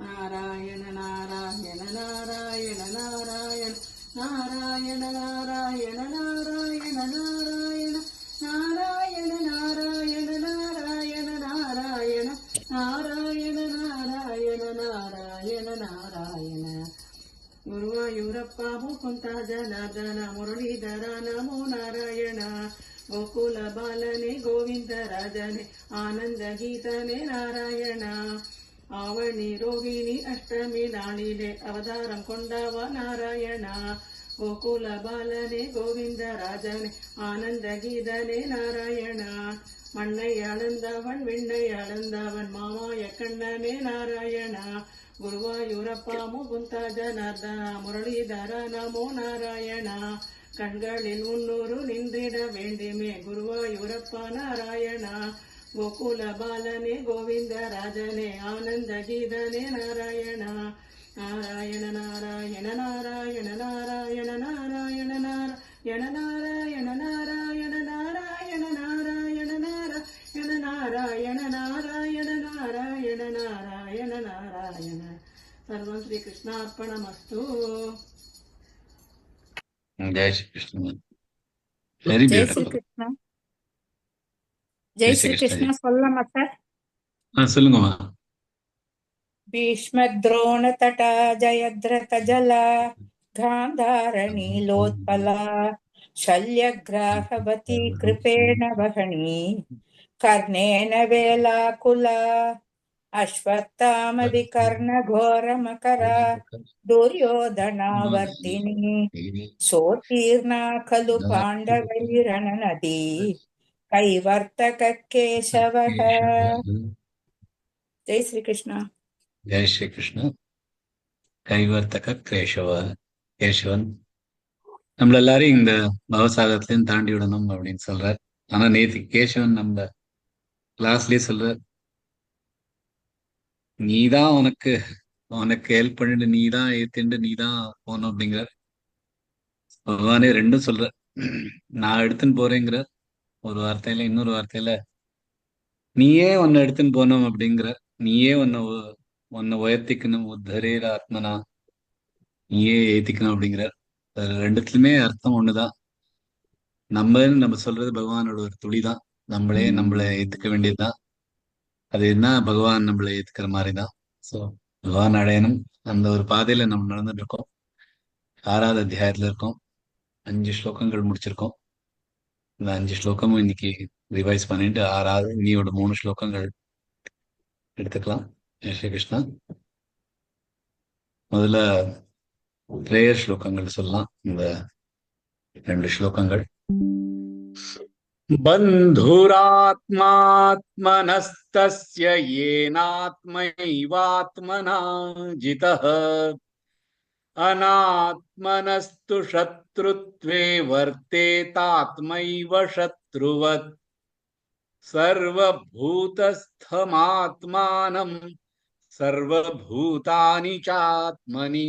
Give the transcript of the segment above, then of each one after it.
நாராயண நாராயண நாராயண நாராயண நாராயண நாராயண நாராயண நாராயண நாராயண நாராயண நாராயண நாராயண நாராயண நாராயண நாராயண நாராயண ಗುರುವಾಯೂರಪ್ಪ ಮುಕುಂದ ಜನಾರ್ದನ ಮುರಳೀಧರ ನಮೋ ನಾರಾಯಣ ಗೋಕುಲ ಬಾಲನೆ ಗೋವಿಂದ ರಾಜನೆ ಆನಂದ ಗೀತನೆ ನಾರಾಯಣ ಆವಣಿ ರೋಹಿಣಿ ಅಷ್ಟಮಿ ನಾಳಿಲೆ ಅವತಾರಂ ಕೊಂಡವ ನಾರಾಯಣ ಗೋಕುಲ ಬಾಲನೆ ಗೋವಿಂದ ರಾಜನೆ ಆನಂದ ಗೀತನೆ ನಾರಾಯಣ மண்ணை அளந்தவன் விண்ணை அளந்தவன் மாமாய கண்ணனே நாராயண குருவாயூரப்பா முகுந்த ஜனார்தன முரளிதர நமோ நாராயண கண்களில் 300 நின்றிட வேண்டுமே குருவாயூரப்பா நாராயண கோகுல பாலனே கோவிந்த ராஜனே ஆனந்த கீதனே நாராயண நாராயண நாராயண நாராயண நாராயண நாராயண நாராயண நாராயண நாராயண நாராயண நாராயண நாராயண நாராயண நாராயண நாராயண நாராயண நாராயண சர்வம் ஸ்ரீ கிருஷ்ணார்ப்பணமஸ்து. ஜெய் ஸ்ரீ கிருஷ்ணன். வெரி ஜெய் ஸ்ரீ பியூட்டிஃபுல். கிருஷ்ணா. ஜெய் ஸ்ரீ கிருஷ்ணா சொல்லலாமா சார்? சொல்லுங்கம்மா. ಭೀಷ್ಮದ್ರೋಣ ತಟ ಜಯದ್ರಥ ಜಲ ಗಾಂಧಾರಣೀಲೋತ್ಪಲ ಶಲ್ಯಗ್ರಾಹವತಿ ಕೃಪೇಣ ವಹಣಿ ಕರ್ಣೇನ ವೇಲಾಕುಲ ಅಶ್ವತ್ಥಾಮದಿ ಕರ್ಣ ಘೋರ ಮಕರ ದುರ್ಯೋಧನಾವರ್ತಿನಿ ಸೋತೀರ್ಣ ಖಲು ಪಾಂಡವೈರಣ ನದಿ ಕೈವರ್ತಕ ಕೇಶವ. ಜೈ ಶ್ರೀ ಕೃಷ್ಣ. ஜெய் ஸ்ரீ கிருஷ்ணா. கைவர்த்தக கேசவன் நம்மள எல்லாரையும் இந்த பவசாகத்திலையும் தாண்டி விடணும் அப்படின்னு சொல்றார். ஆனா நேத்து கேசவன் நம்ம கிளாஸ்லயே சொல்றார், நீதான் உனக்கு ஹெல்ப் பண்ணிட்டு நீதான் ஏத்திண்டு நீதான் போகணும் அப்படிங்கிறார். பகவானே ரெண்டும் சொல்ற, நான் எடுத்துன்னு போறேங்கிற ஒரு வார்த்தையில, இன்னொரு வார்த்தையில நீயே உன்னை எடுத்துன்னு போனோம் அப்படிங்கிற, நீயே உன்னை உயர்த்திக்கணும், உத்தரேர ஆத்மனா, நீயே ஏத்திக்கணும் அப்படிங்கிறார். ரெண்டுத்துலயுமே அர்த்தம் ஒண்ணுதான். நம்ம சொல்றது பகவானோட ஒரு துளிதான். நம்மளை ஏத்துக்க வேண்டியதுதான். அது என்ன, பகவான் நம்மளை ஏத்துக்கிற மாதிரிதான். சோ பகவான் அடையணும், அந்த ஒரு பாதையில நம்ம நடந்துட்டு இருக்கோம். 6வது அத்தியாயத்துல இருக்கோம். 5 ஸ்லோகங்கள் முடிச்சிருக்கோம். இந்த 5 ஸ்லோகமும் இன்னைக்கு ரிவைஸ் பண்ணிட்டு 6வது இனியோட 3 ஸ்லோகங்கள் எடுத்துக்கலாம். ஜெய் ஸ்ரீ கிருஷ்ணா. முதல்ல பிரேயர் ஸ்லோகங்கள் சொல்லலாம். இந்த 2 ஸ்லோகங்கள். பந்துராத்மாத்மனஸ்தஸ்ய ஏனாத்மைவாத்மனா ஜிதः அநாத்மனஸ்து சத்ருத்வே வர்த்தேதாத்மைவ சத்ருவத் சர்வபூதஸ்தமாத்மானம் சர்வபூதானி சாத்மனி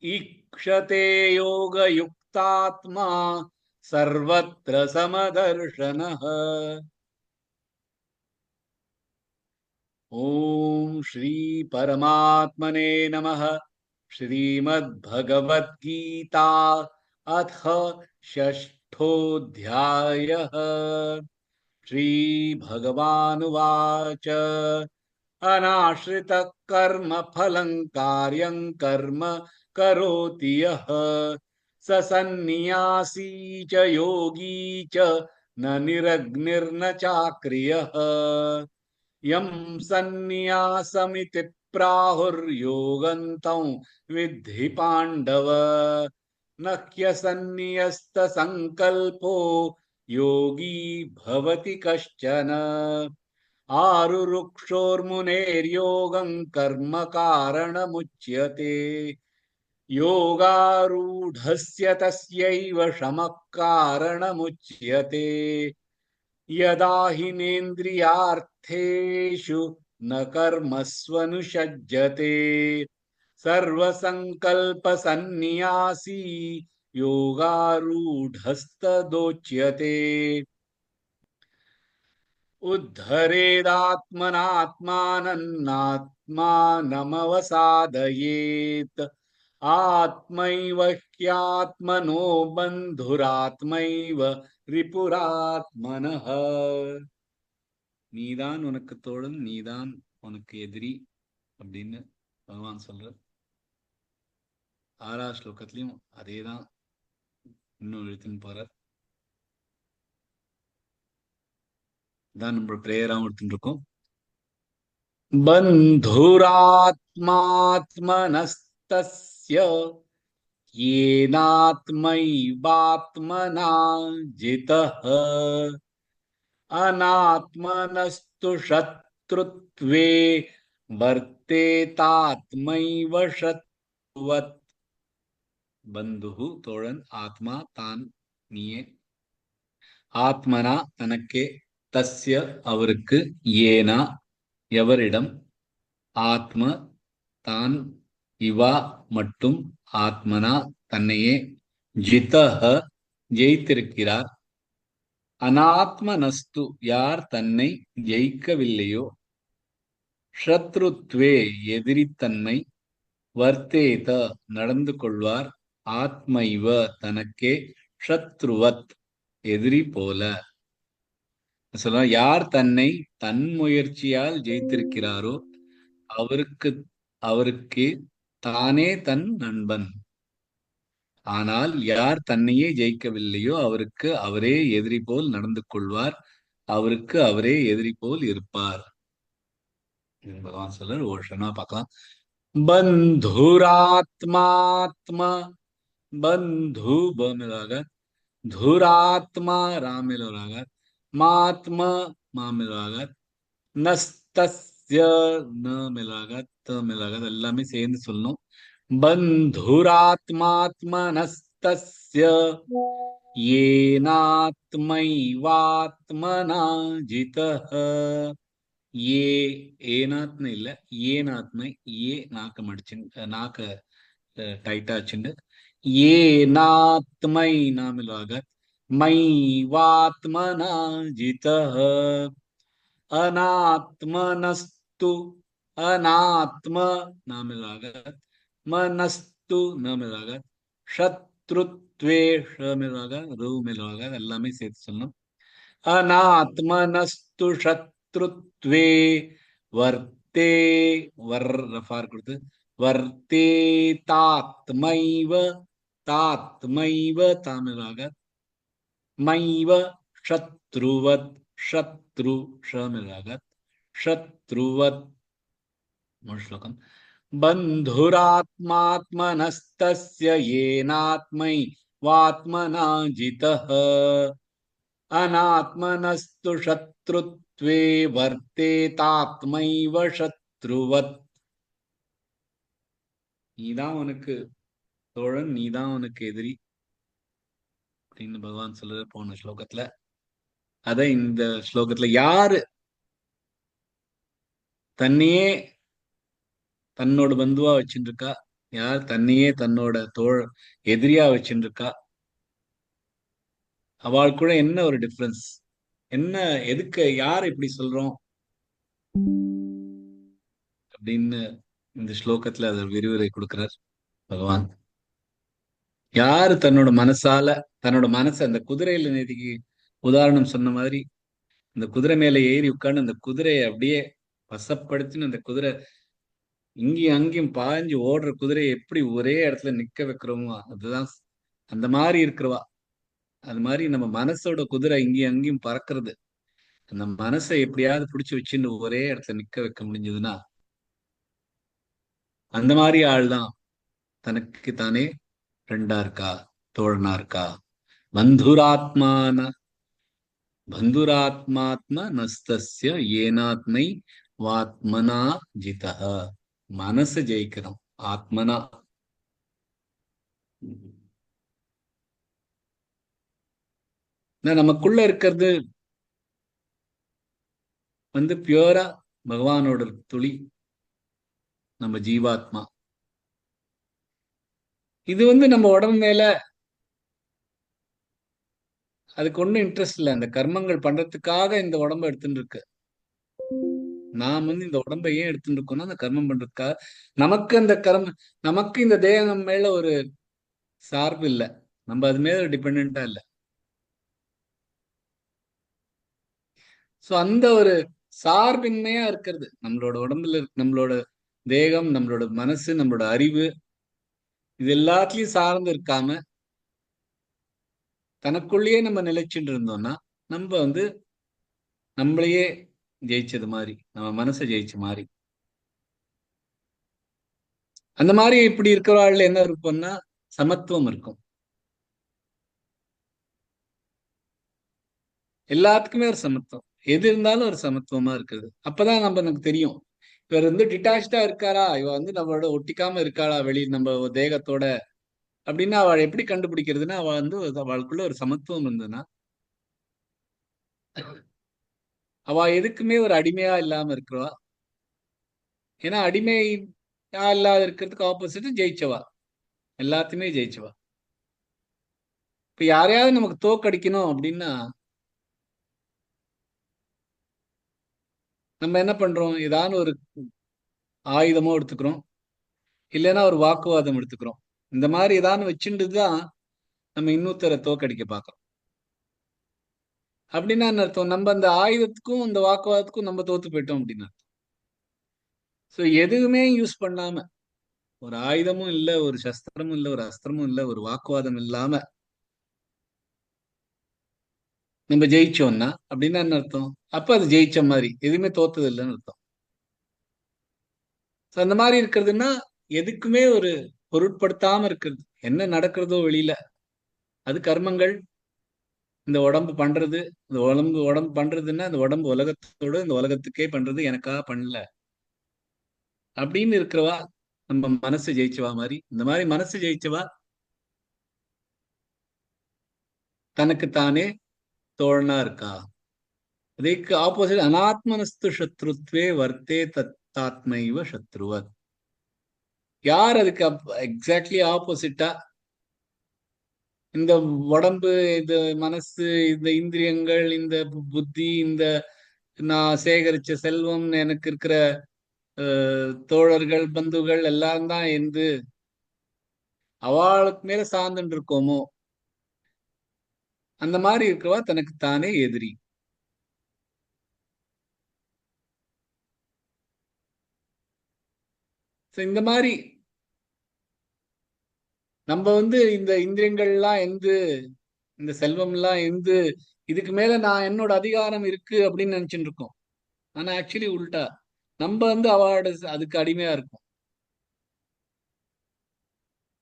ஈக்ஷதே யோகயுக்தாத்மா சர்வத்ர சமதர்ஷனः. ஓம் ஸ்ரீ பரமாத்மனே நமः. श्रीमद्भगवद्गीता अथ षष्ठोऽध्यायः. श्रीभगवानुवाच अनाश्रितः कर्मफलं कार्यं कर्म करोति यः स सन्न्यासी च योगी च न निरग्निर्न चाक्रियः यं सन्न्यासमिति प्राहुर्योगन्तं विद्धि पाण्डव न ह्यसन्न्यस्तसङ्कल्पो योगी भवति कश्चन आरुरुक्षोर्मुनेर्योगं कर्म कारणमुच्यते योगारूढस्य तस्यैव शमः कारणमुच्यते यदा हिनेन्द्रियार्थेषु न कर्मस्वनुषज्यते सर्वसंकल्पसन्न्यासी योगारूढस्तदोच्यते उद्धरेदात्मनात्मानं आत्मानमवसादयेत् आत्मैव ह्यात्मनो बन्धुरात्मैव रिपुरात्मनः. நீதான் உனக்கு தோழன், நீதான் உனக்கு எதிரி அப்படின்னு பகவான் சொல்ற. 6வது ஸ்லோகத்திலையும் அதேதான் இன்னும் எழுத்துன்னு போறார். தான் நம்ம பிரேயராகவும் எடுத்துட்டு இருக்கோம். बन्धुरात्मात्मनस्तस्य येनात्मैवात्मना जितः अनात्मनस्तु शत्रुत्वे वर्तेतात्मैव शत्रुवत्. बन्धुः तोழன், ஆத்மா தான், நீயே, ஆத்மனா தனக்கே, தஸ்ய அவருக்கு, ஏனா எவரிடம், ஆத்ம தான், இவா மட்டும், ஆத்மனா தன்னையே, ஜிதஹ ஜெயித்திருக்கிறார், அனாத்மனஸ்து யார் தன்னை ஜெயிக்கவில்லையோ, ஷத்ருத்வே எதிரித்தன்மை, வர்த்தேத நடந்து கொள்வார், ஆத்மைவ தனக்கே, ஷத்ருவத் எதிரி போல. சொல்ல யார் தன்னை தன் முயற்சியால் ஜெயித்திருக்கிறாரோ அவருக்கு தானே தன் நண்பன். ஆனால் யார் தன்னையே ஜெயிக்கவில்லையோ அவருக்கு அவரே எதிரி போல் நடந்து கொள்வார், அவருக்கு அவரே எதிரி போல் இருப்பார். பகவான் சொல்றார். ஓஷனா பார்க்கலாம். பந்துராத்மாத்மா, பந்து பமிலாக, धुरात्मा राम मिलोरागा, मात्मा मा मिलोरागा, नस्तस्य न मिलोरागा, त मिलोरागा, எல்லாமே சேர்ந்து சொல்லணும். बन्धुरात्मात्मनस्तस्य येनात्मैवात्मना जितः. ये ஏனாத்ம இல்ல, ஏனாத்மை, ஏ நாக்க மடிச்சு நாக்க டைட்டா வச்சுண்டு, येनात्मै नामिलागत, मैवात्मना जितः, अनात्मनस्तु अनात्म नामिलागत, मनस्तु नामिलागत, शत्रुत्वे ஷமிலாகத், ரூ மிலாகத், எல்லாமே சேர்த்து சொல்லணும். अनात्मनस्तु शत्रुत्वे वर्ते, वर रफार கொடுத்து, वर्तेतात्मैव तात्मैव तामिलागत, मैव शत्रुवत्, शत्रु ஷமிலாகத், शत्रुवत्. श्लोकम्. बन्धुरात्मात्मनस्तस्य येनात्मैवात्मना जितः, अनात्मनस्तु शत्रुत्वे वर्तेतात्मैव शत्रुवत्. நீதான் உனக்கு தோழன், நீதான் உனக்கு எதிரி அப்படின்னு பகவான் சொல்றது போன ஸ்லோகத்துல. அத இந்த ஸ்லோகத்துல யாரு தன்னையே தன்னோட பந்துவா வச்சுட்டு இருக்கா, யார் தன்னையே தன்னோட எதிரியா வச்சுட்டு இருக்கா, அவள் கூட என்ன ஒரு டிஃபரன்ஸ், என்ன, எதுக்கு, யார் இப்படி சொல்றோம் அப்படின்னு இந்த ஸ்லோகத்துல அது விரிவுரை கொடுக்கிறார் பகவான். யாரு தன்னோட மனசால, தன்னோட மனச அந்த குதிரையில நேதிக்கு உதாரணம் சொன்ன மாதிரி, இந்த குதிரை மேல ஏறி உட்கார்ந்து அந்த குதிரையை அப்படியே வசப்படுத்தின்னு, அந்த குதிரை இங்கேயும் அங்கேயும் பாய்ஞ்சு ஓடுற குதிரையை எப்படி ஒரே இடத்துல நிக்க வைக்கிறோமோ, அதுதான் அந்த மாதிரி இருக்கிறவா. அது மாதிரி நம்ம மனசோட குதிரை இங்கேயும் அங்கேயும் பறக்கிறது, அந்த மனசை எப்படியாவது பிடிச்சு வச்சுன்னு ஒரே இடத்துல நிக்க வைக்க முடிஞ்சதுன்னா, அந்த மாதிரி ஆள் தான் தனக்கு தானே ஃப்ரெண்டா இருக்கா, தோழனா இருக்கா. பந்துராத்மாத்ம நஸ்தஸ்ய ஏனாத்மை வாத்மனா ஜிதஹ. மனசு ஜெயிக்கிறோம், ஆத்மனா. நமக்குள்ள இருக்கிறது பியூரா பகவானோட துளி, நம்ம ஜீவாத்மா. இது நம்ம உடம்பு மேல அதுக்கு ஒன்றும் இன்ட்ரெஸ்ட் இல்லை. அந்த கர்மங்கள் பண்றதுக்காக இந்த உடம்பு எடுத்துட்டு இருக்கு. நாம் வந்து இந்த உடம்பை ஏன் எடுத்துட்டு இருக்கோம்னா அந்த கர்மம் பண்றதுக்காக. நமக்கு இந்த தேகம் மேல ஒரு சார்பு இல்லை. நம்ம அது மேல டிபெண்டா இல்லை. சோ அந்த ஒரு சார்பின்மையா இருக்கிறது நம்மளோட உடம்புல நம்மளோட தேகம், நம்மளோட மனசு, நம்மளோட அறிவு, இது எல்லாத்துலயும் சார்ந்து இருக்காம தனக்குள்ளேயே நம்ம நிலைச்சுட்டு இருந்தோம்னா நம்ம வந்து நம்மளையே ஜெயிச்சது மாதிரி, நம்ம மனசை ஜெயிச்ச மாதிரி. அந்த மாதிரி இப்படி இருக்கிறவாள்ல என்ன இருக்கும்னா சமத்துவம் இருக்கும். எல்லாத்துக்குமே ஒரு சமத்துவம், எது இருந்தாலும் ஒரு சமத்துவமா இருக்குது. அப்பதான் நமக்கு தெரியும் இவர் வந்து டிட்டாச்சா இருக்காரா, இவ வந்து நம்மளோட ஒட்டிக்காம இருக்காளா வெளி நம்ம தேகத்தோட அப்படின்னா அவள் எப்படி கண்டுபிடிக்கிறதுன்னா அவள் வந்து அவளுக்குள்ள ஒரு சமத்துவம் இருந்ததுன்னா அவ எதுக்குமே ஒரு அடிமையா இல்லாம இருக்கிறவா. ஏன்னா அடிமையா இல்லாத இருக்கிறதுக்கு ஆப்போசிட் ஜெயிச்சவா, எல்லாத்தையுமே ஜெயிச்சவா. இப்ப யாரையாவது நமக்கு தோக்கடிக்கணும் அப்படின்னா நம்ம என்ன பண்றோம், ஏதாவது ஒரு ஆயுதமோ எடுத்துக்கிறோம், இல்லைன்னா ஒரு வாக்குவாதம் எடுத்துக்கிறோம். இந்த மாதிரி ஏதாவது வச்சுட்டு தான் நம்ம இன்னொருத்தரை தோக்கடிக்க பார்க்கறோம். அப்படின்னா என்ன அர்த்தம், நம்ம அந்த ஆயுதத்துக்கும் அந்த வாக்குவாதத்துக்கும் நம்ம தோத்து போயிட்டோம் அப்படின்னு அர்த்தம். ஸோ எதுவுமே யூஸ் பண்ணாம, ஒரு ஆயுதமும் இல்ல, ஒரு சஸ்திரமும் இல்ல, ஒரு அஸ்திரமும் இல்ல, ஒரு வாக்குவாதம் இல்லாம நம்ம ஜெயிச்சோம்னா அப்படின்னா என்ன அர்த்தம், அப்ப அது ஜெயிச்ச மாதிரி, எதுவுமே தோத்தது இல்லைன்னு அர்த்தம். ஸோ அந்த மாதிரி இருக்கிறதுன்னா எதுக்குமே ஒரு பொருட்படுத்தாம இருக்கிறது. என்ன நடக்கிறதோ வெளியில அது கர்மங்கள். இந்த உடம்பு பண்றது, இந்த உடம்பு உடம்பு பண்றதுன்னா இந்த உடம்பு உலகத்தோட இந்த உலகத்துக்கே பண்றது, எனக்காக பண்ணல அப்படின்னு இருக்கிறவா நம்ம மனசு ஜெயிச்சவா மாதிரி. இந்த மாதிரி மனசு ஜெயிச்சவா தனக்கு தானே தோழனா இருக்கா. அதுக்கு ஆப்போசிட் அனாத்மனஸ்து சத்ருத்வே வர்த்தே தத்தாத்மைவ சத்ருவத். யார் அதுக்கு எக்ஸாக்ட்லி ஆப்போசிட்டா இந்த உடம்பு, இந்த மனசு, இந்த இந்திரியங்கள், இந்த புத்தி, இந்த நான் சேகரிச்ச செல்வம், எனக்கு இருக்கிற தோழர்கள், பந்துகள் எல்லாம் தான் என்று அவளுக்கு மேல சார்ந்துட்டு இருக்கோமோ அந்த மாதிரி இருக்கவா தனக்கு தானே எதிரி. இந்த மாதிரி நம்ம வந்து இந்த இந்திரியங்கள்லாம் எந்து, இந்த செல்வம் எல்லாம் எந்து, இதுக்கு மேல நான் என்னோட அதிகாரம் இருக்கு அப்படின்னு நினைச்சுட்டு இருக்கோம். ஆனா ஆக்சுவலி உல்டா, நம்ம வந்து அவளோட அதுக்கு அடிமையா இருக்கும்.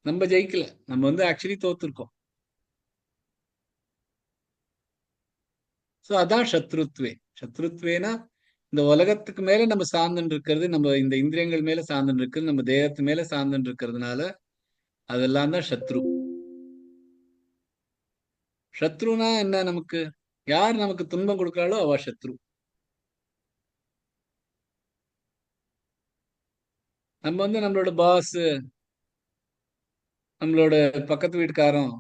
நம்ம ஜெயிக்கல, நம்ம வந்து ஆக்சுவலி தோத்துருக்கோம். சோ அதான் சத்ருத்வே. சத்ருத்வேனா இந்த உலகத்துக்கு மேல நம்ம சார்ந்துட்டு இருக்கிறது, நம்ம இந்த இந்திரியங்கள் மேல சார்ந்துட்டு இருக்கிறது, நம்ம தேகத்து மேல சார்ந்துட்டு இருக்கிறதுனால அதெல்லாம் தான் சத்ரு. சத்ருனா என்ன, நமக்கு யார் நமக்கு துன்பம் கொடுக்கிறாளோ அவ சத்ரு. நம்ம வந்து நம்மளோட பாஸ், நம்மளோட பக்கத்து வீட்டுக்காரன்,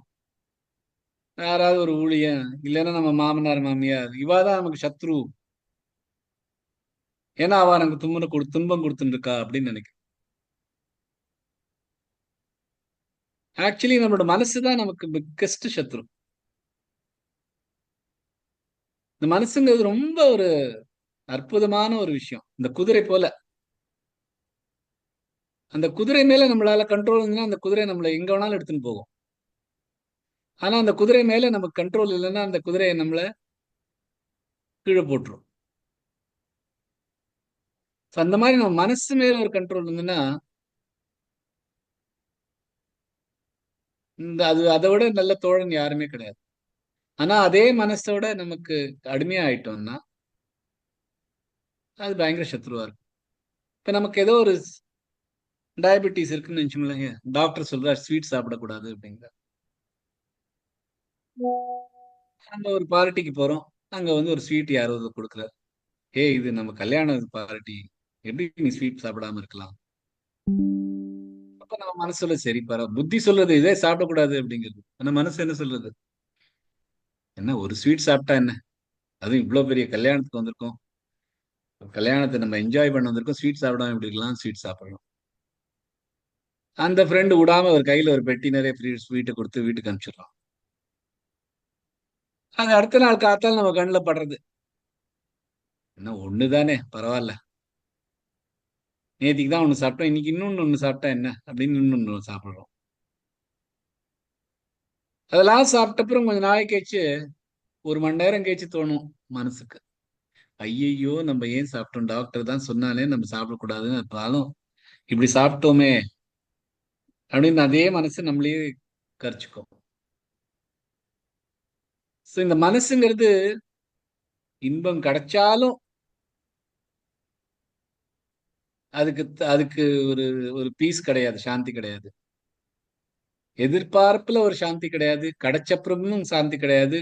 யாராவது ஒரு ஊழியன், இல்லைன்னா நம்ம மாமனார் மாமியார், இவாதான் நமக்கு சத்ரு. ஏன்னா அவ நமக்கு துன்பம் கொடுத்துட்டு இருக்கா அப்படின்னு நினைக்கிறேன். ஆக்சுவலி நம்மளோட மனசுதான் நமக்கு பிக்கஸ்ட் சத்ரு. இந்த மனசுங்கிறது ரொம்ப ஒரு அற்புதமான ஒரு விஷயம். இந்த குதிரை போல, அந்த குதிரை மேல நம்மளால கண்ட்ரோல் இருந்ததுன்னா அந்த குதிரை நம்மளை எங்க வேணாலும் எடுத்துன்னு போகும். ஆனா அந்த குதிரை மேல நமக்கு கண்ட்ரோல் இல்லைன்னா அந்த குதிரையை நம்மள கீழே போட்டுரும். அந்த மாதிரி நம்ம மனசு மேல ஒரு கண்ட்ரோல் இருந்ததுன்னா அதை விட நல்ல தோழன் யாருமே கிடையாது. ஆனா அதே மனசோட நமக்கு அடிமையா ஆயிட்டோம்னா அது பயங்கர சத்ருவா இருக்கும். இப்ப நமக்கு ஏதோ ஒரு டயபெட்டிஸ் இருக்குன்னு நினைச்சோம்ல, டாக்டர் சொல்றாரு ஸ்வீட் சாப்பிடக்கூடாது அப்படிங்கிற. நம்ம ஒரு பார்ட்டிக்கு போறோம், அங்க வந்து ஒரு ஸ்வீட் யாராவது கொடுக்குறாரு. இது நம்ம கல்யாண பார்ட்டி, எப்படி நீ ஸ்வீட் சாப்பிடாம இருக்கலாம். அப்ப நம்ம மனசு சொல்ல சரி புத்தி சொல்றது இதே சாப்பிடக்கூடாது அப்படிங்கிறது. ஆனா மனசு என்ன சொல்றது, என்ன ஒரு ஸ்வீட் சாப்பிட்டா என்ன, அதுவும் இவ்வளவு பெரிய கல்யாணத்துக்கு வந்திருக்கோம், கல்யாணத்தை நம்ம என்ஜாய் பண்ண வந்திருக்கோம், ஸ்வீட் சாப்பிடாம எப்படி இருக்கலாம், ஸ்வீட் சாப்பிடணும். அந்த ஃப்ரெண்டு விடாம ஒரு கையில ஒரு பெட்டி நிறைய ஸ்வீட்டை கொடுத்து வீட்டுக்கு அனுப்பிச்சிடுறான். அது அடுத்த நாள் காத்தால நம்ம கண்ணில் படுறது, என்ன ஒண்ணுதானே பரவாயில்ல, நேத்திக்கு தான் ஒண்ணு சாப்பிட்டோம், இன்னைக்கு இன்னொன்னு ஒண்ணு சாப்பிட்டா என்ன அப்படின்னு இன்னொன்னு சாப்பிடுறோம். அதெல்லாம் சாப்பிட்ட அப்புறம் கொஞ்சம் நாளை கழிச்சு, 1 மணி நேரம் கழிச்சு தோணும் மனசுக்கு, ஐயையோ நம்ம ஏன் சாப்பிட்டோம், டாக்டர் தான் சொன்னாலே நம்ம சாப்பிடக்கூடாதுன்னு, இருந்தாலும் இப்படி சாப்பிட்டோமே அப்படின்னு அதே மனசு நம்மளே கரிச்சுக்கும். சோ இந்த மனசுங்கிறது இன்பம் கிடைச்சாலும் அதுக்கு அதுக்கு ஒரு ஒரு பீஸ் கிடையாது, சாந்தி கிடையாது. எதிர்பார்ப்புல ஒரு சாந்தி கிடையாது, கிடைச்சப்புறமும் சாந்தி கிடையாது,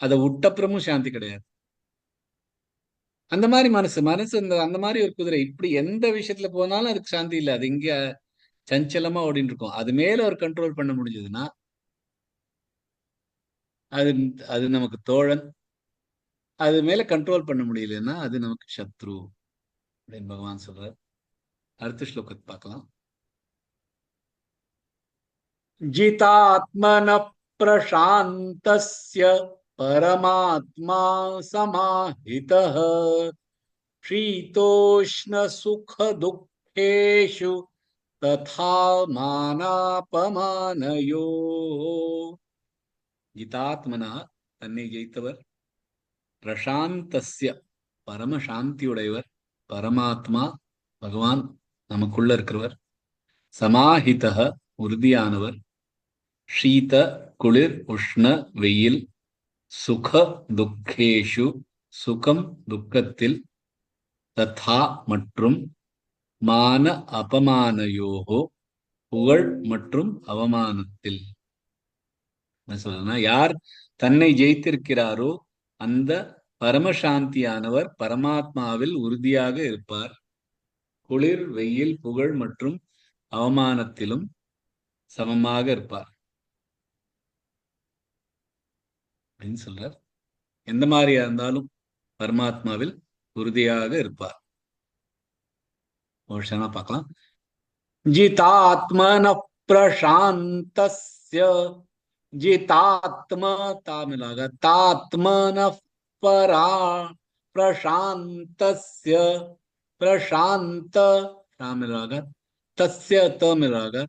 அதை விட்டப்புறமும் சாந்தி கிடையாது. அந்த மாதிரி மனசு மனசு அந்த மாதிரி ஒரு குதிரை, இப்படி எந்த விஷயத்துல போனாலும் அதுக்கு சாந்தி இல்லை, அது இங்க சஞ்சலமா ஓடிட்டு இருக்கும். அது மேல ஒரு கண்ட்ரோல் பண்ண முடிஞ்சதுன்னா அது அது நமக்கு தோழன். அது மேல கண்ட்ரோல் பண்ண முடியலன்னா அது நமக்கு சத்ரு அப்படின்னு பகவான் சொல்றார். அடுத்த ஸ்லோகத்தை பார்க்கலாம். जितात्मनः प्रशान्तस्य परमात्मा समाहितः शीतोष्णसुखदुःखेषु तथा मानापमानयोः. जितात्मनः தன்னை ஜெயித்தவர், பிரசாந்தஸ்ய பரம சாந்தியுடையவர், பரமாத்மா பகவான் நமக்குள்ள இருக்கிறவர், சமாஹிதः உறுதியானவர், ஷீத குளிர் உஷ்ண வெயில், சுக துக்கேஷு சுகம் துக்கத்தில், ததா மற்றும், மான அபமானயோகோ புகழ் மற்றும் அவமானத்தில். என்ன சொல்றதுன்னா, யார் தன்னை ஜெயித்திருக்கிறாரோ அந்த பரமசாந்தியானவர் பரமாத்மாவில் உறுதியாக இருப்பார், குளிர் வெயில் புகழ் மற்றும் அவமானத்திலும் சமமாக இருப்பார் அப்படின்னு சொல்றார். எந்த மாதிரியா இருந்தாலும் பரமாத்மாவில் உறுதியாக இருப்பார். ஒரு க்ஷணம் பார்க்கலாம். जितात्मन प्रशान्तस्य, जितात्म तामिलागा तात्मन परा प्रशान्तस्य, प्रशांत तामिलागा तस्य तमिलागा,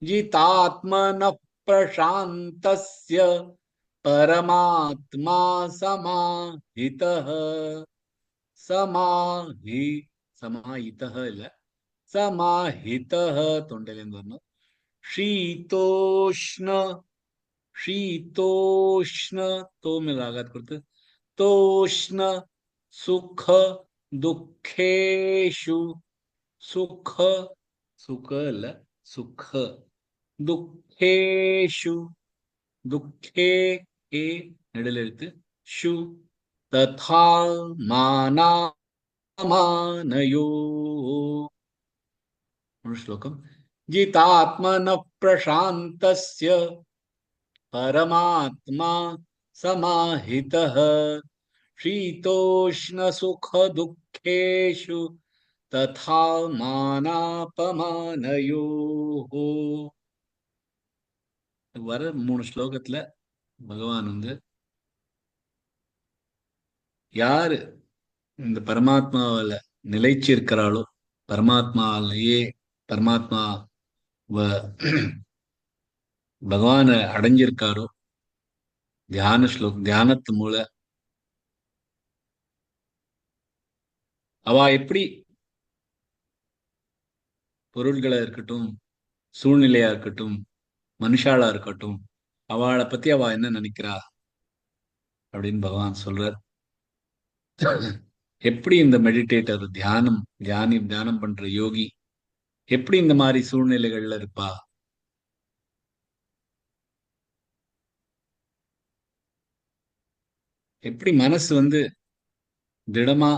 जितात्मन प्रशान्तस्य परमात्मा समाहितः, समाहि समाहितः இல்ல समाहितः தொண்டையிலிருந்து வரணும். शीतोष्ण शीतोष्ण तो में लागत கொடுத்து तोष्ण सुख दुखेषु, सुख सुख இல்ல सुख दुखेषु, दुखे ए நடுல எழுத்து ஷு, तथा मानापमानयोः. श्लोकम जितात्मनः प्रशान्तस्य परमात्मा समाहितः शीतोष्णसुखदुःखेषु तथा मानापमानयोः. வர 3 ஸ்லோகத்துல பகவான் யாரு இந்த பரமாத்மாவில நிலைச்சு இருக்கிறாளோ, பரமாத்மாவிலேயே பரமாத்மா பகவான அடைஞ்சிருக்காரோ, தியானத்து மூல அவ எப்படி பொருள்களா இருக்கட்டும், சூழ்நிலையா இருக்கட்டும், மனுஷாளா இருக்கட்டும், அவளை பத்தி அவ என்ன நினைக்கிறா அப்படின்னு பகவான் சொல்றார். எப்படி இந்த மெடிடேட்டர் தியானம் பண்ற யோகி எப்படி இந்த மாதிரி சூழ்நிலைகள்ல இருப்பா, எப்படி மனசு திடமா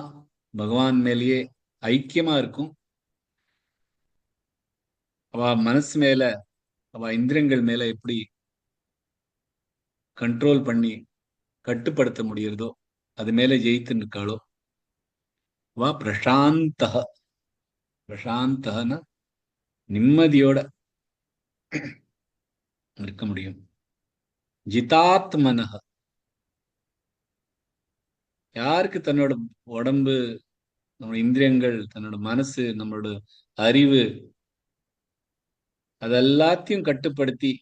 பகவான் மேலேயே ஐக்கியமா இருக்கும், அவ மனசு மேல அவ இந்திரியங்கள் மேல எப்படி கண்ட்ரோல் பண்ணி கட்டுப்படுத்த முடியறதோ, அது மேல ஜெயித்து நிற்காளோ, வா பிரசாந்த. பிரசாந்தன நிம்மதியோட இருக்க முடியும். ஜிதாத்மனஹ, யாருக்கு தன்னோட உடம்பு, நம்மளோட இந்திரியங்கள், தன்னோட மனசு, நம்மளோட அறிவு அதெல்லாத்தையும் கட்டுப்படுத்தி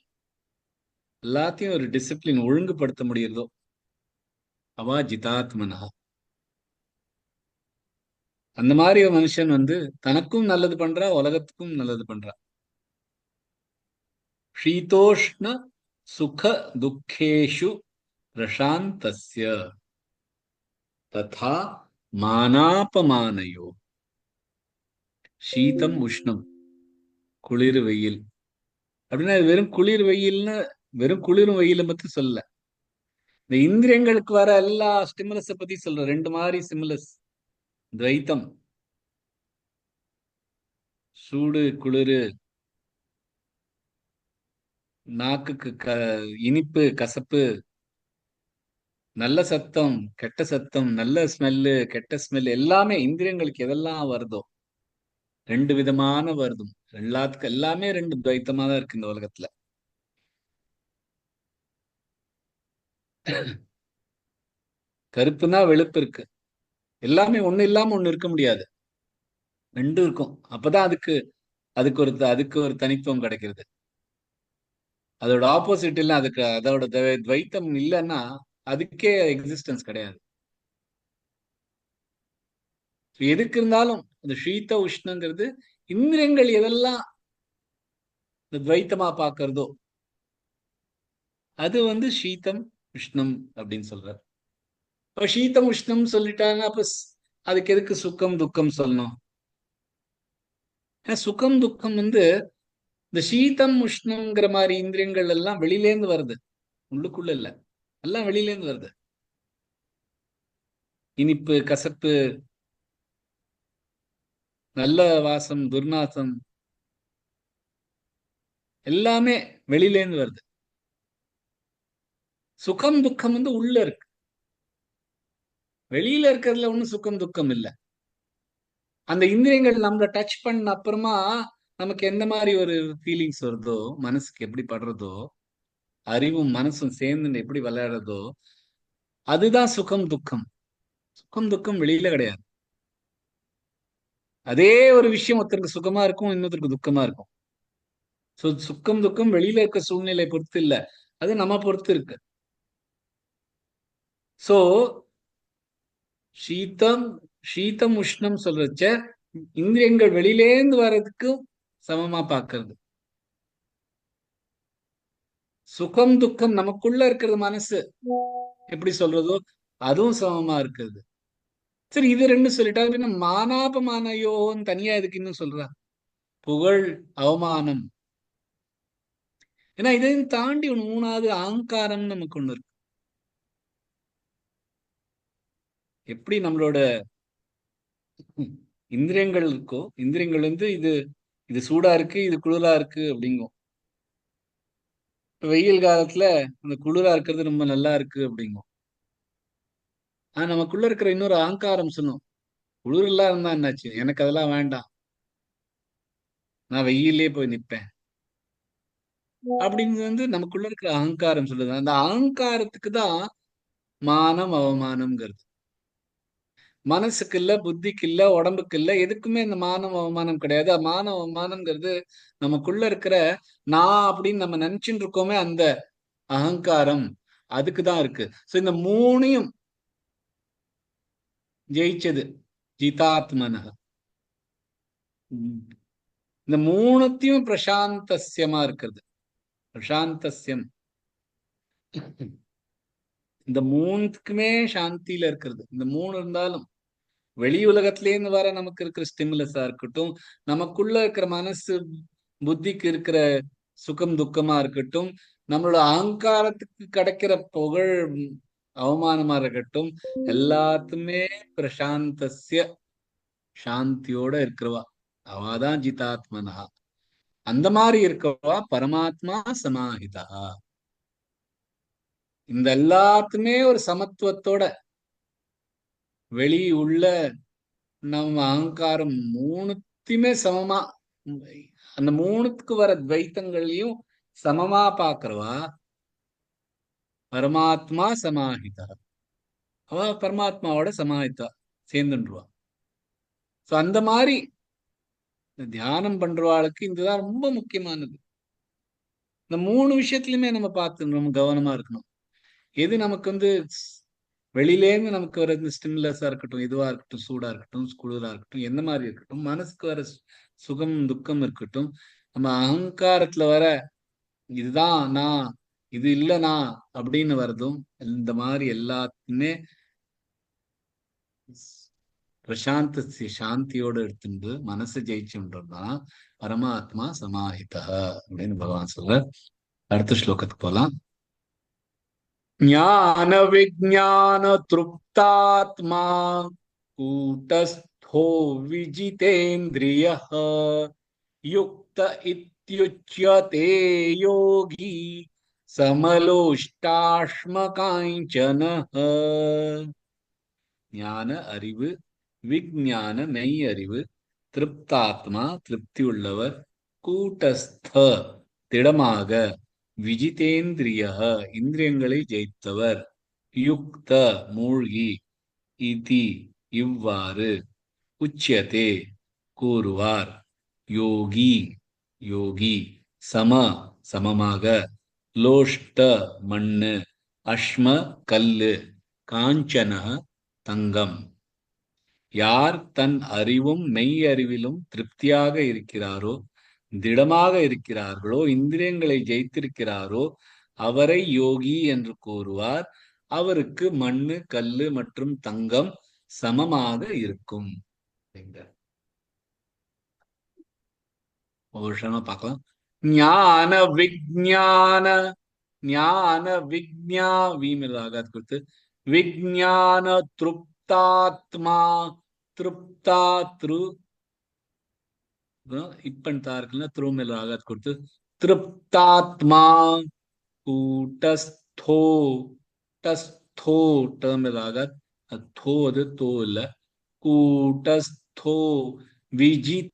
எல்லாத்தையும் ஒரு டிசிப்ளின் ஒழுங்குபடுத்த முடியுதோ அவா ஜிதாத்மனஹா. அந்த மாதிரி ஒரு மனுஷன் தனக்கும் நல்லது பண்றா, உலகத்துக்கும் நல்லது பண்றா. ஷீதோஷ்ண சுக துக்கேஷு பிரசாந்தஸ்ய ததா மானாபமானயோ. சீதம் உஷ்ணம், குளிர் வெயில் அப்படின்னா இது வெறும் குளிர் வெயில்னு வெறும் குளிரும் வெயிலை பத்தி சொல்லல. இந்த இந்திரியங்களுக்கு வர எல்லா ஸ்டிமுலஸை பத்தி சொல்ற. ரெண்டு மாதிரி ஸ்டிமுலஸ், துவைத்தம், சூடு குளிர், நாக்குக்கு இனிப்பு கசப்பு, நல்ல சத்தம் கெட்ட சத்தம், நல்ல ஸ்மெல்லு கெட்ட ஸ்மெல், எல்லாமே இந்திரியங்களுக்கு எதெல்லாம் வருதோ ரெண்டு விதமான வருதும். எல்லாத்துக்கும் எல்லாமே ரெண்டு துவைத்தமா தான் இருக்கு இந்த உலகத்துல. கருப்புனா வெளுப்பு இருக்கு. எல்லாமே ஒண்ணு இல்லாம ஒண்ணு இருக்க முடியாது, ரெண்டும் இருக்கும். அப்பதான் அதுக்கு ஒரு தனித்துவம் கிடைக்கிறது. அதோட ஆப்போசிட் இல்ல, அதுக்கு அதோட துவைத்தம் இல்லைன்னா அதுக்கே எக்ஸிஸ்டன்ஸ் கிடையாது. எதுக்கு இருந்தாலும் இந்த சீத உஷ்ணங்கிறது இந்திரியங்கள் எதெல்லாம் இந்த துவைத்தமா பாக்குறதோ அது சீதம் உஷ்ணம் அப்படின்னு சொல்றார். இப்ப சீதம் உஷ்ணம் சொல்லிட்டாங்க, அப்ப அதுக்கு எதுக்கு சுகம் துக்கம் சொல்லணும்? ஏன்னா சுகம் துக்கம் இந்த சீதம் உஷ்ணம்ங்கிற மாதிரி இந்திரியங்கள் எல்லாம் வெளியிலேந்து வருது, உள்ளுக்குள்ள இல்ல, எல்லாம் வெளியிலேந்து வருது. இனிப்பு கசப்பு, நல்ல வாசம் துர்நாசம், எல்லாமே வெளியிலேந்து வருது. சுகம் துக்கம் உள்ள இருக்கு, வெளியில இருக்கிறதுல ஒண்ணும் சுகம் துக்கம் இல்ல. அந்த இந்திரியங்கள் நம்மள டச் பண்ண அப்புறமா நமக்கு எந்த மாதிரி ஒரு ஃபீலிங்ஸ் வருதோ, மனசுக்கு எப்படி படுறதோ, அறிவும் மனசும் சேர்ந்து எப்படி விளையாடுறதோ அதுதான் சுகம் துக்கம். சுகம் துக்கம் வெளியில கிடையாது. அதே ஒரு விஷயம் ஒருத்தருக்கு சுகமா இருக்கும், இன்னொருத்தருக்கு துக்கமா இருக்கும். சுக்கம் துக்கம் வெளியில இருக்க சூழ்நிலை பொறுத்து இல்ல, அது நம்ம பொறுத்து இருக்கு. சோ சீதம் சீதம் உஷ்ணம் சொல்றச்ச இந்திரியங்கள் வெளியிலேந்து வர்றதுக்கு சமமா பாக்குறது. சுகம் துக்கம் நமக்குள்ள இருக்கிறது மனசு எப்படி சொல்றதோ அதுவும் சமமா இருக்குது. சரி, இது ரெண்டு சொல்லிட்டா அப்படின்னா மானாபமானயோன்னு தனியா இதுக்கு இன்னும் சொல்றா, புகழ் அவமானம். ஏன்னா இதையும் தாண்டி ஒண்ணு மூணாவது அகங்காரம் நமக்கு ஒண்ணு இருக்கு. எப்படி நம்மளோட இந்திரியங்கள் இருக்கோ, இந்திரியங்கள் இது இது சூடா இருக்கு, இது குளிரா இருக்கு அப்படிங்கும். வெயில் காலத்துல அந்த குளிரா இருக்கிறது ரொம்ப நல்லா இருக்கு அப்படிங்கும். ஆனா நமக்குள்ள இருக்கிற இன்னொரு அகங்காரம் சொல்லும், குளிர் எல்லாம் இருந்தா என்னாச்சு, எனக்கு அதெல்லாம் வேண்டாம், நான் வெயிலே போய் நிப்பேன் அப்படின்னு நமக்குள்ள இருக்கிற அகங்காரம் சொல்லுது. அந்த அகங்காரத்துக்கு தான் மானம் அவமானம்ங்கிறது. மனசுக்கு இல்ல, புத்திக்கு இல்ல, உடம்புக்கு இல்ல, எதுக்குமே இந்த மானம் அவமானம் கிடையாது. மானம் அவமானம்ங்கிறது நமக்குள்ள இருக்கிற நான் அப்படின்னு நம்ம நினைச்சுட்டு இருக்கோமே அந்த அகங்காரம், அதுக்குதான் இருக்கு. சோ இந்த மூணையும் ஜெயிச்சது ஜிதாத்மனக. இந்த மூணுத்தையும் பிரசாந்தஸ்யமா இருக்கிறது. பிரசாந்தஸ்யம் இந்த மூணுக்குமே சாந்தியில இருக்கிறது. இந்த மூணு இருந்தாலும் வெளி உலகத்திலேருந்து வர நமக்கு இருக்கிற ஸ்டிமுலஸா இருக்கட்டும், நமக்குள்ள இருக்கிற மனசு புத்திக்கு இருக்கிற சுகம் துக்கமா இருக்கட்டும், நம்மளோட அகங்காரத்துக்கு கிடைக்கிற புகழ் அவமானமா இருக்கட்டும், எல்லாத்துமே பிரசாந்தஸ்ய சாந்தியோட இருக்கிறவா அவாதான் ஜிதாத்மனா. அந்த மாதிரி இருக்கவா பரமாத்மா சமாஹிதா. இந்த எல்லாத்துமே ஒரு சமத்துவத்தோட வெளி உள்ள நம்ம அகங்காரம் மூணுத்தையுமே சமமா, உம், அந்த மூணுத்துக்கு வர துவைத்தங்களையும் சமமா பாக்குறவா பரமாத்மா சமாஹிதா. அவ பரமாத்மாவோட சமாஹிதா சேர்ந்துருவா. சோ அந்த மாதிரி தியானம் பண்றவாளுக்கு இதுதான் ரொம்ப முக்கியமானது. இந்த மூணு விஷயத்திலுமே நம்ம பார்த்து நம்ம கவனமா இருக்கணும். எது நமக்கு வெளியிலேருந்து நமக்கு வர இந்த ஸ்டிமுலஸா இருக்கட்டும், இதுவா இருக்கட்டும், சூடா இருக்கட்டும், குளிரா இருக்கட்டும், எந்த மாதிரி இருக்கட்டும், மனசுக்கு வர சுகம் துக்கம் இருக்கட்டும், நம்ம அகங்காரத்துல வர இதுதான் நான், இது இல்ல நான் அப்படின்னு வர்றதும், இந்த மாதிரி எல்லாத்துக்குமே பிரசாந்த சாந்தியோட எடுத்துட்டு மனசை ஜெயிச்சுன்றதுதான் பரமாத்மா சமாஹிதா அப்படின்னு பகவான் சொல்ற. அடுத்த ஸ்லோகத்துக்கு போலாம். ஞான விஜான திருப்தாத்மா கூட்டஸ்தோ விஜிதேந்திரியः யுக்த இத்யுச்யதே யோகி சமலோஷ்டாஷ்மகாஞ்சனः. ஞான அறிவு, விஞ்ஞான மெய் அறிவு, திருப்தாத்மா திருப்தி உள்ளவர், கூட்டஸ்த திடமாக, விஜிதேந்திரிய இந்திரியங்களை ஜெயித்தவர், யுக்த மூழ்கி, இதி இவ்வாறு, உச்சியதே கூறுவார், யோகி யோகி, சம சமமாக, லோஷ்ட மண்ணு, அஷ்ம கல்லு, காஞ்சன தங்கம். யார் தன் அறிவும் மெய் அறிவிலும் திருப்தியாக இருக்கிறாரோ, திடமாக இருக்கிறார்களோ, இந்திரியங்களை ஜெயித்திருக்கிறாரோ அவரை யோகி என்று கூறுவார். அவருக்கு மண்ணு கல்லு மற்றும் தங்கம் சமமாக இருக்கும். ஒரு விஷயமா பார்க்கலாம். ஞான விஜான, ஞான விஜ்ஞா வீமிலாக கொடுத்து, விஜான திருப்தாத்மா, திருப்தா திரு இப்பன்தா இருக்குல்ல, திருமேல ஆகாத் கொடுத்து, திருப்தாத்மா கூட்டஸ்தோ, டஸ்தோ டர்மேல ஆகாத், தோ அது தோ இல்ல, கூட்டஸ்தோ விஜிதேந்திரியः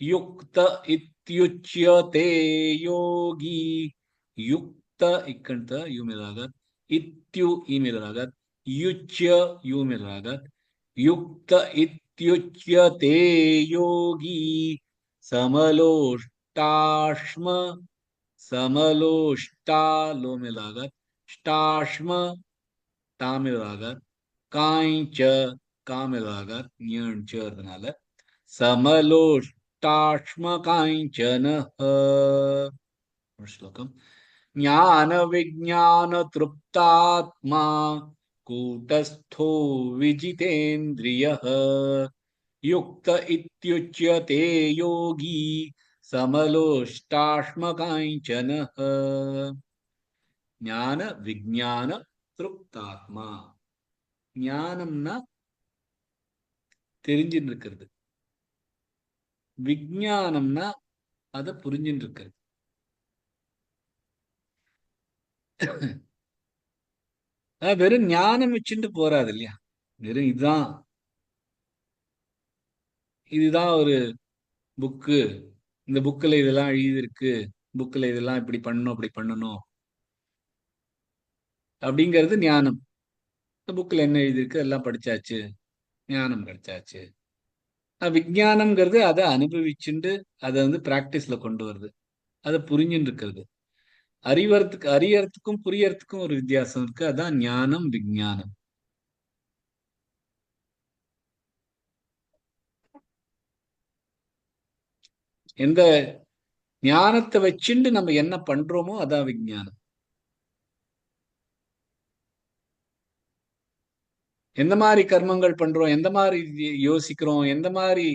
யுக்த இத்யுச்யதே யோகி. யுக்த இக்கண்ட யூ மேல ஆகாத், இத்யு இ மேல ஆகாத், யுச்ய யூ மேல ஆகாத், யுக்த இத்யுச்யதே யோகி சமலோஷ்டாஷ்ம, சமலோஷ்டா லோ மேல ஆகாத், ஸ்டாஷ்ம டா மேல ஆகாத், காய்ச்ச கா மேல ஆகாத், ஞர்னால சமலோஷ்டாஷ்ம காஞ்சனः. श्लोकम् ज्ञान विज्ञान तृप्तात्मा कूटस्थो विजितेन्द्रियः युक्त इत्युच्यते योगी समलोष्टाश्मकाञ्चनः. ஞான விஞ்ஞான திருப்தாத்மா. ஞானம்னா தெரிஞ்சுட்டு இருக்கிறது, விஞ்ஞானம்னா அதை புரிஞ்சுட்டு இருக்கிறது. வெறும் ஞானம் வச்சுட்டு போறாது இல்லையா, வெறும் இதுதான் ஒரு புக்கு, இந்த புக்கில் இதெல்லாம் எழுதியிருக்கு, புக்கில் இதெல்லாம் இப்படி பண்ணணும் அப்படி பண்ணணும் அப்படிங்கிறது ஞானம். இந்த புக்கில் என்ன எழுதியிருக்கு எல்லாம் படிச்சாச்சு, ஞானம் கிடைச்சாச்சு. விஞ்ஞானம்ங்கிறது அதை அனுபவிச்சுட்டு அதை பிராக்டிஸ்ல கொண்டு வருது, அதை புரிஞ்சுட்டு இருக்கிறது. அறியறதுக்கும் புரியறதுக்கும் ஒரு வித்தியாசம் இருக்கு. அதான் ஞானம் விஞ்ஞானம். எந்த ஞானத்தை வச்சுட்டு நம்ம என்ன பண்றோமோ அதான் விஞ்ஞானம். எந்த மாதிரி கர்மங்கள் பண்றோம், எந்த மாதிரி யோசிக்கிறோம், எந்த மாதிரி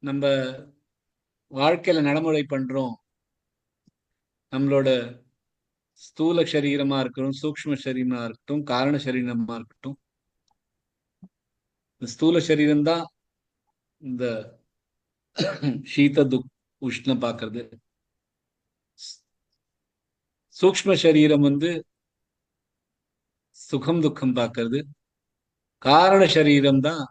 நம்ம வாழ்க்கையில நடைமுறை பண்றோம், நம்மளோட ஸ்தூல சரீரமா இருக்கட்டும், சூக்ஷ்ம சரீரமா இருக்கட்டும், காரண சரீரமா இருக்கட்டும். ஸ்தூல சரீரம் தான் இந்த சீத உஷ்ணம் பார்க்கறது, சூக்ஷ்ம சரீரம் சுகம் துக்கம் பார்க்கறது, காரண சரீரம் தான்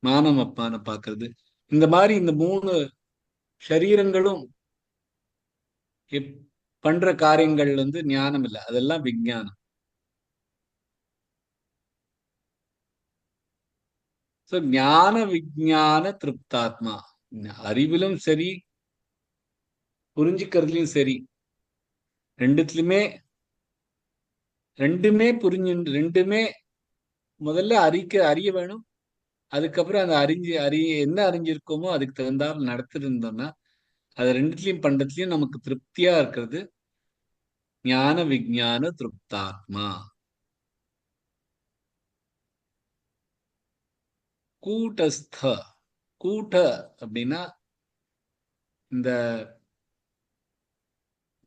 மானம் அப்பான்னு பாக்குறது. இந்த மாதிரி இந்த 3 சரீரங்களும் பண்ற காரியங்கள் ஞானம் இல்லை, அதெல்லாம் விஞ்ஞானம். சோ ஞான விஞ்ஞான திருப்தாத்மா, அறிவிலும் சரி புரிஞ்சுக்கிறதுலயும் சரி, ரெண்டுமே ரெண்டுமே முதல்ல அறிய வேணும். அதுக்கப்புறம் அந்த என்ன அறிஞ்சிருக்கோமோ அதுக்கு தகுந்தால் நடத்திட்டு இருந்தோம்னா அது ரெண்டுத்திலயும் பண்றதுலயும் நமக்கு திருப்தியா இருக்கிறது ஞான விஞ்ஞான திருப்தாத்மா. கூட்டஸ்த, கூட்ட அப்படின்னா இந்த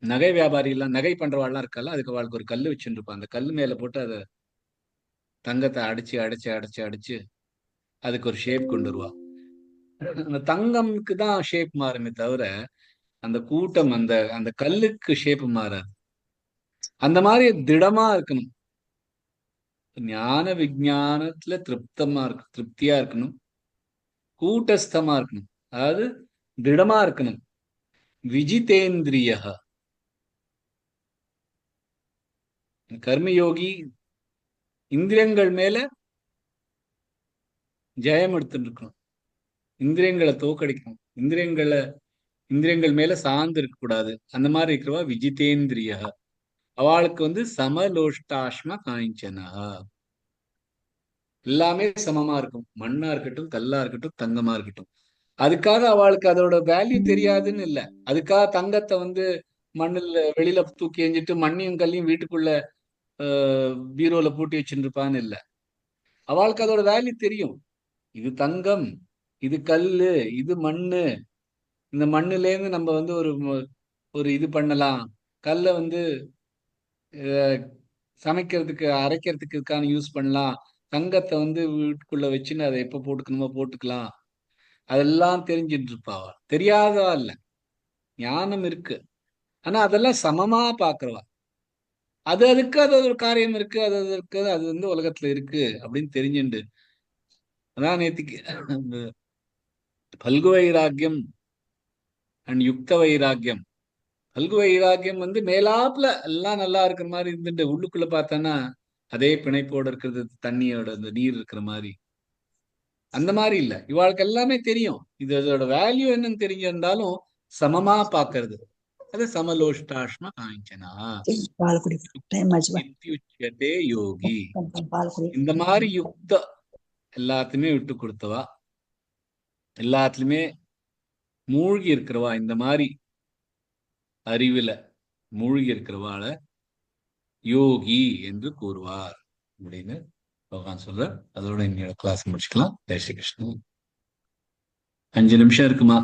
நகை வியாபாரி எல்லாம், நகை பண்றவாள்லாம் இருக்கல, அதுக்கு அவளுக்கு ஒரு கல்லு வச்சுட்டு இருப்பான். அந்த கல்லு மேல போட்டு அதை தங்கத்தை அடிச்சு அடிச்சு அடிச்சு அடிச்சு அதுக்கு ஒரு ஷேப் கொண்டு வருவா. அந்த தங்கம்க்கு தான் ஷேப் மாறுமே தவிர அந்த கூட்டம் அந்த அந்த கல்லுக்கு ஷேப் மாறாது. அந்த மாதிரி திடமா இருக்கணும். ஞான விஞ்ஞானத்துல திருப்தியா இருக்கணும். கூட்டஸ்தமா இருக்கணும், அதாவது திடமா இருக்கணும். விஜிதேந்திரிய, கர்மயோகி இந்திரியங்கள் மேல ஜெயம் எடுத்துட்டு இருக்கணும். இந்திரியங்களை தோக்கடிக்கணும். இந்திரியங்கள் மேல சார்ந்து இருக்க கூடாது. அந்த மாதிரி இருக்கிறவா விஜிதேந்திரிய. அவளுக்கு சமலோஷ்டாஷ்ம காஞ்சனா, எல்லாமே சமமா இருக்கும். மண்ணா இருக்கட்டும், கல்லா இருக்கட்டும், தங்கமா இருக்கட்டும். அதுக்காக அவளுக்கு அதோட வேல்யூ தெரியாதுன்னு இல்ல. அதுக்காக தங்கத்தை மண்ணுல வெளியில தூக்கி எஞ்சிட்டு மண்ணையும் கல்லையும் வீட்டுக்குள்ள பீரோல பூட்டி வச்சுட்டு இருப்பான்னு இல்ல. அவளுக்கு அதோட வேல்யூ தெரியும். இது தங்கம், இது கல்லு, இது மண்ணு. இந்த மண்ணுல இருந்து நம்ம ஒரு இது பண்ணலாம். கல்லை சமைக்கிறதுக்கு அரைக்கிறதுக்கு இதுக்கான யூஸ் பண்ணலாம். தங்கத்தை வீட்டுக்குள்ள வச்சுன்னு அதை எப்ப போட்டுக்கணுமோ போட்டுக்கலாம். அதெல்லாம் தெரிஞ்சிட்டு இருப்பாவா, தெரியாதவா இல்ல. ஞானம் இருக்கு, ஆனா அதெல்லாம் சமமா பாக்குறவா. அதுக்கு அது ஒரு காரியம் இருக்கு, அது உலகத்துல இருக்கு அப்படின்னு தெரிஞ்சுண்டு. அதான் நேத்திக்கு பல்கு வைராக்கியம் அண்ட் யுக்த வைராக்கியம். பல்கு வைராக்கியம் மேலாப்புல எல்லாம் நல்லா இருக்கிற மாதிரி இருந்துட்டு உள்ளுக்குள்ள பார்த்தானா அதே பிணைப்போட இருக்கிறது, தண்ணியோட அந்த நீர் இருக்கிற மாதிரி. அந்த மாதிரி இல்ல, இவாளுக்கு எல்லாமே தெரியும். இதோட வேல்யூ என்னன்னு தெரிஞ்சிருந்தாலும் சமமா பாக்குறது, அது சமலோஷ்டாஷ்ம காஞ்சனா இத்யுச்யதே யோகி. இந்த மாதிரி யுக்த எல்லாத்தையுமே விட்டு கொடுத்தவா, எல்லாத்துலயுமே மூழ்கி இருக்கிறவா, இந்த மாதிரி அறிவுல மூழ்கி இருக்கிறவாள யோகி என்று கூறுவார் அப்படின்னு பகவான் சொல்ற. அதோட இன்னொரு கிளாஸ் முடிச்சுக்கலாம். ஜெய் ஸ்ரீ கிருஷ்ணன். 5 நிமிஷம் இருக்குமா?